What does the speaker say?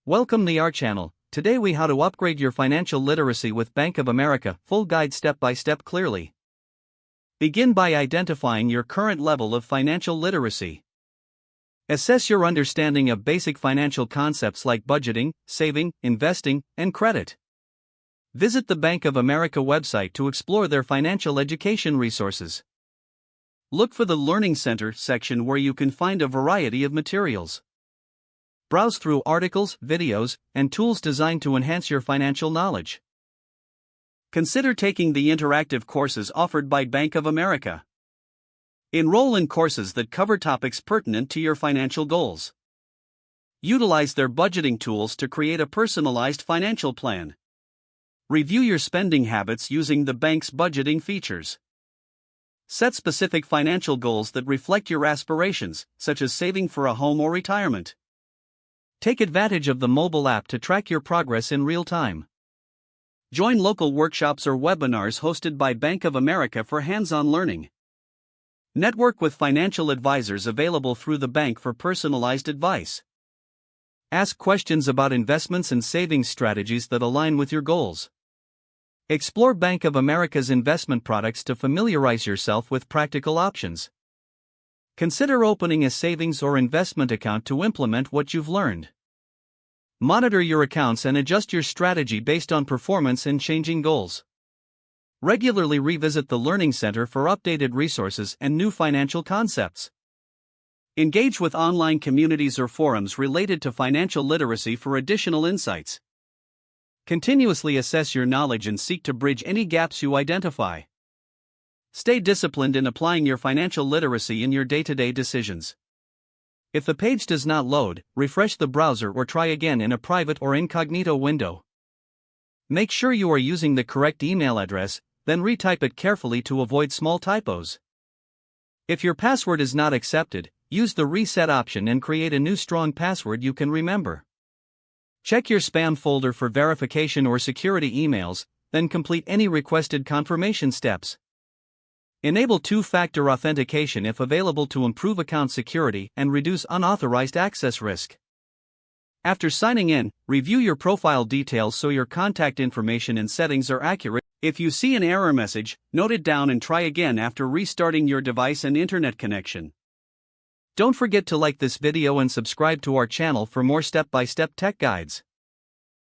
Welcome to our channel. Today we how to upgrade your financial literacy with Bank of America, full guide step by step clearly. Begin by identifying your current level of financial literacy. Assess your understanding of basic financial concepts like budgeting, saving, investing, and credit. Visit the Bank of America website to explore their financial education resources. Look for the Learning Center section where you can find a variety of materials. Browse through articles, videos, and tools designed to enhance your financial knowledge. Consider taking the interactive courses offered by Bank of America. Enroll in courses that cover topics pertinent to your financial goals. Utilize their budgeting tools to create a personalized financial plan. Review your spending habits using the bank's budgeting features. Set specific financial goals that reflect your aspirations, such as saving for a home or retirement. Take advantage of the mobile app to track your progress in real time. Join local workshops or webinars hosted by Bank of America for hands-on learning. Network with financial advisors available through the bank for personalized advice. Ask questions about investments and savings strategies that align with your goals. Explore Bank of America's investment products to familiarize yourself with practical options. Consider opening a savings or investment account to implement what you've learned. Monitor your accounts and adjust your strategy based on performance and changing goals. Regularly revisit the Learning Center for updated resources and new financial concepts. Engage with online communities or forums related to financial literacy for additional insights. Continuously assess your knowledge and seek to bridge any gaps you identify. Stay disciplined in applying your financial literacy in your day-to-day decisions. If the page does not load, refresh the browser or try again in a private or incognito window. Make sure you are using the correct email address, then retype it carefully to avoid small typos. If your password is not accepted, use the reset option and create a new strong password you can remember. Check your spam folder for verification or security emails, then complete any requested confirmation steps. Enable two-factor authentication if available to improve account security and reduce unauthorized access risk. After signing in, review your profile details so your contact information and settings are accurate. If you see an error message, note it down and try again after restarting your device and internet connection. Don't forget to like this video and subscribe to our channel for more step-by-step tech guides.